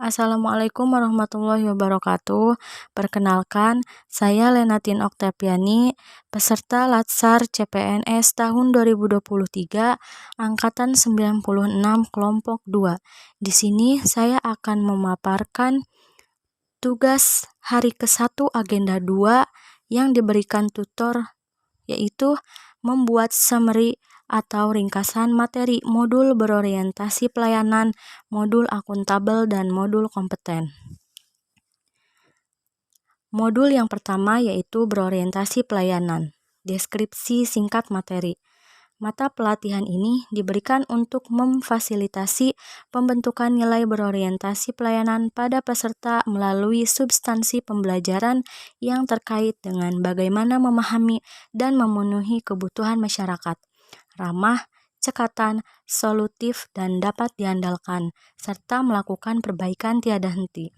Assalamualaikum warahmatullahi wabarakatuh. Perkenalkan, saya Lenatin Oktaviani, peserta Latsar CPNS tahun 2023, angkatan 96, kelompok 2. Di sini saya akan memaparkan tugas hari ke-1 agenda 2 yang diberikan tutor, yaitu membuat summary atau ringkasan materi modul berorientasi pelayanan, modul akuntabel, dan modul kompeten. Modul yang pertama yaitu berorientasi pelayanan. Deskripsi singkat materi. Mata pelatihan ini diberikan untuk memfasilitasi pembentukan nilai berorientasi pelayanan pada peserta melalui substansi pembelajaran yang terkait dengan bagaimana memahami dan memenuhi kebutuhan masyarakat, ramah, cekatan, solutif, dan dapat diandalkan, serta melakukan perbaikan tiada henti.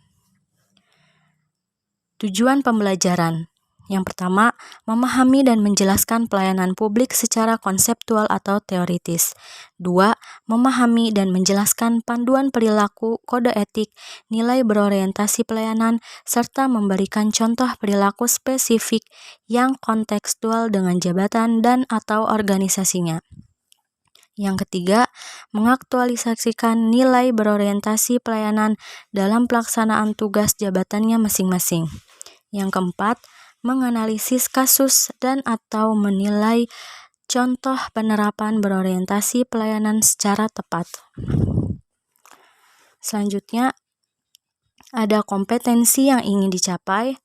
Tujuan pembelajaran. Yang pertama, memahami dan menjelaskan pelayanan publik secara konseptual atau teoritis. 2. Memahami dan menjelaskan panduan perilaku, kode etik, nilai berorientasi pelayanan, serta memberikan contoh perilaku spesifik yang kontekstual dengan jabatan dan atau organisasinya. Yang ketiga, mengaktualisasikan nilai berorientasi pelayanan dalam pelaksanaan tugas jabatannya masing-masing. Yang keempat, menganalisis kasus dan atau menilai contoh penerapan berorientasi pelayanan secara tepat. Selanjutnya, ada kompetensi yang ingin dicapai.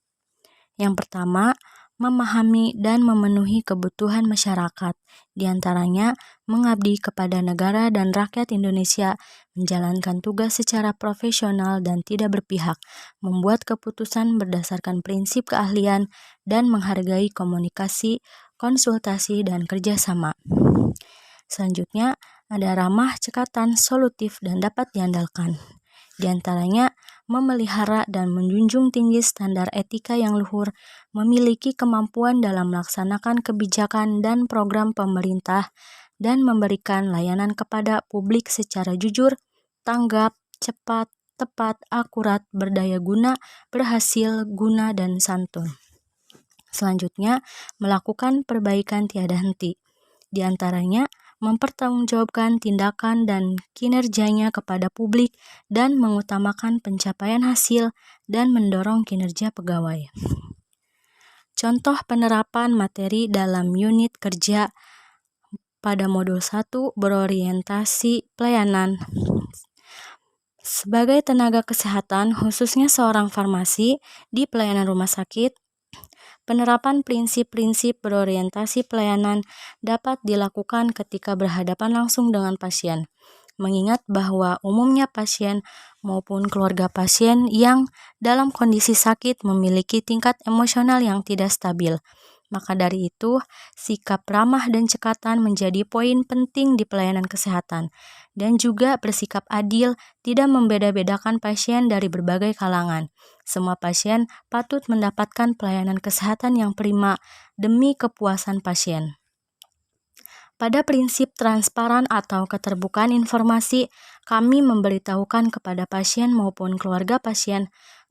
Yang pertama, memahami dan memenuhi kebutuhan masyarakat, diantaranya mengabdi kepada negara dan rakyat Indonesia, menjalankan tugas secara profesional dan tidak berpihak, membuat keputusan berdasarkan prinsip keahlian, dan menghargai komunikasi, konsultasi, dan kerjasama. Selanjutnya, ada ramah, cekatan, solutif, dan dapat diandalkan. Diantaranya, memelihara dan menjunjung tinggi standar etika yang luhur, memiliki kemampuan dalam melaksanakan kebijakan dan program pemerintah, dan memberikan layanan kepada publik secara jujur, tanggap, cepat, tepat, akurat, berdaya guna, berhasil, guna, dan santun. Selanjutnya, melakukan perbaikan tiada henti. Di antaranya, mempertanggungjawabkan tindakan dan kinerjanya kepada publik dan mengutamakan pencapaian hasil dan mendorong kinerja pegawai. Contoh penerapan materi dalam unit kerja pada modul 1 berorientasi pelayanan. Sebagai tenaga kesehatan, khususnya seorang farmasi di pelayanan rumah sakit, penerapan prinsip-prinsip berorientasi pelayanan dapat dilakukan ketika berhadapan langsung dengan pasien, mengingat bahwa umumnya pasien maupun keluarga pasien yang dalam kondisi sakit memiliki tingkat emosional yang tidak stabil. Maka dari itu, sikap ramah dan cekatan menjadi poin penting di pelayanan kesehatan, dan juga bersikap adil, tidak membeda-bedakan pasien dari berbagai kalangan. Semua pasien patut mendapatkan pelayanan kesehatan yang prima demi kepuasan pasien. Pada prinsip transparan atau keterbukaan informasi, kami memberitahukan kepada pasien maupun keluarga pasien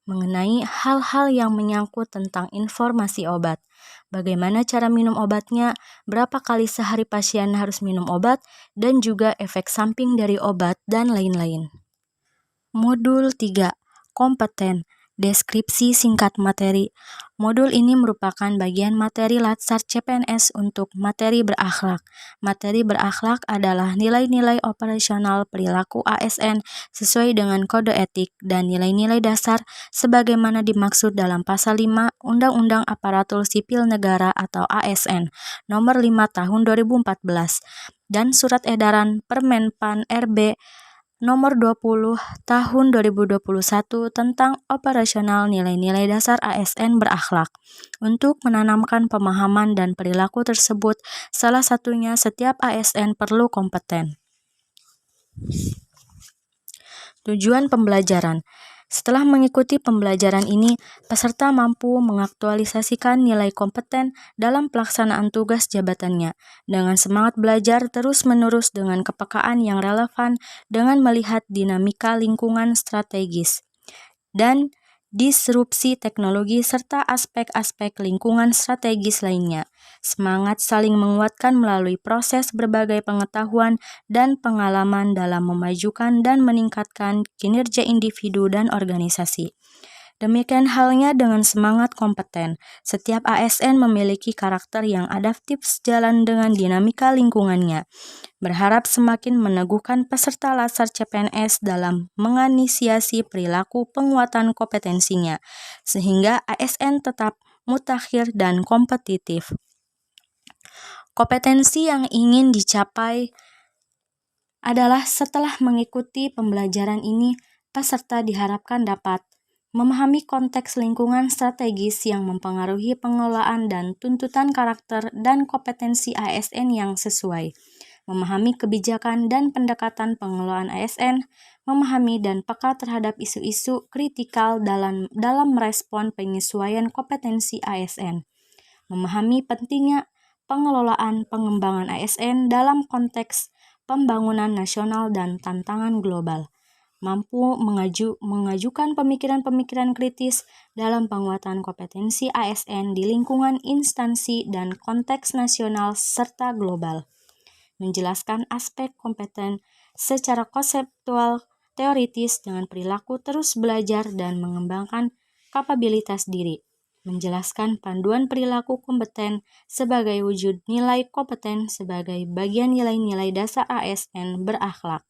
mengenai hal-hal yang menyangkut tentang informasi obat, bagaimana cara minum obatnya, berapa kali sehari pasien harus minum obat, dan juga efek samping dari obat, dan lain-lain. Modul 3. Kompeten. Deskripsi singkat materi. Modul ini merupakan bagian materi Latsar CPNS untuk materi berakhlak. Materi berakhlak adalah nilai-nilai operasional perilaku ASN sesuai dengan kode etik dan nilai-nilai dasar sebagaimana dimaksud dalam Pasal 5 Undang-Undang Aparatur Sipil Negara atau ASN Nomor 5 Tahun 2014 dan Surat Edaran Permenpan RB Nomor 20 Tahun 2021 tentang operasional nilai-nilai dasar ASN berakhlak. Untuk menanamkan pemahaman dan perilaku tersebut, salah satunya setiap ASN perlu kompeten. Tujuan pembelajaran. Setelah mengikuti pembelajaran ini, peserta mampu mengaktualisasikan nilai kompeten dalam pelaksanaan tugas jabatannya, dengan semangat belajar terus-menerus dengan kepekaan yang relevan dengan melihat dinamika lingkungan strategis. dan disrupsi teknologi serta aspek-aspek lingkungan strategis lainnya. Semangat saling menguatkan melalui proses berbagai pengetahuan dan pengalaman dalam memajukan dan meningkatkan kinerja individu dan organisasi. Demikian halnya dengan semangat kompeten. Setiap ASN memiliki karakter yang adaptif sejalan dengan dinamika lingkungannya. Berharap semakin meneguhkan peserta Latsar CPNS dalam menginisiasi perilaku penguatan kompetensinya, sehingga ASN tetap mutakhir dan kompetitif. Kompetensi yang ingin dicapai adalah setelah mengikuti pembelajaran ini, peserta diharapkan dapat memahami konteks lingkungan strategis yang mempengaruhi pengelolaan dan tuntutan karakter dan kompetensi ASN yang sesuai, memahami kebijakan dan pendekatan pengelolaan ASN, memahami dan peka terhadap isu-isu kritikal dalam merespon penyesuaian kompetensi ASN, memahami pentingnya pengelolaan pengembangan ASN dalam konteks pembangunan nasional dan tantangan global, mampu mengajukan pemikiran-pemikiran kritis dalam penguatan kompetensi ASN di lingkungan instansi dan konteks nasional serta global, menjelaskan aspek kompeten secara konseptual teoritis dengan perilaku terus belajar dan mengembangkan kapabilitas diri, menjelaskan panduan perilaku kompeten sebagai wujud nilai kompeten sebagai bagian nilai-nilai dasar ASN berakhlak,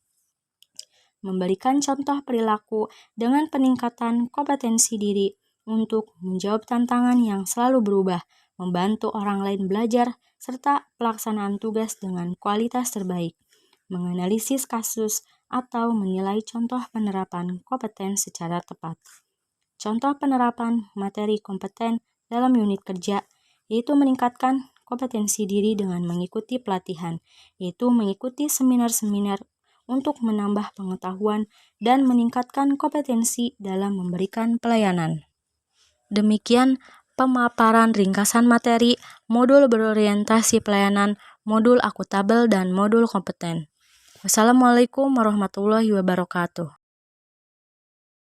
memberikan contoh perilaku dengan peningkatan kompetensi diri untuk menjawab tantangan yang selalu berubah, membantu orang lain belajar, serta pelaksanaan tugas dengan kualitas terbaik, menganalisis kasus atau menilai contoh penerapan kompeten secara tepat. Contoh penerapan materi kompeten dalam unit kerja yaitu meningkatkan kompetensi diri dengan mengikuti pelatihan, yaitu mengikuti seminar-seminar untuk menambah pengetahuan dan meningkatkan kompetensi dalam memberikan pelayanan. Demikian pemaparan ringkasan materi modul berorientasi pelayanan, modul akuntabel, dan modul kompeten. Wassalamualaikum warahmatullahi wabarakatuh.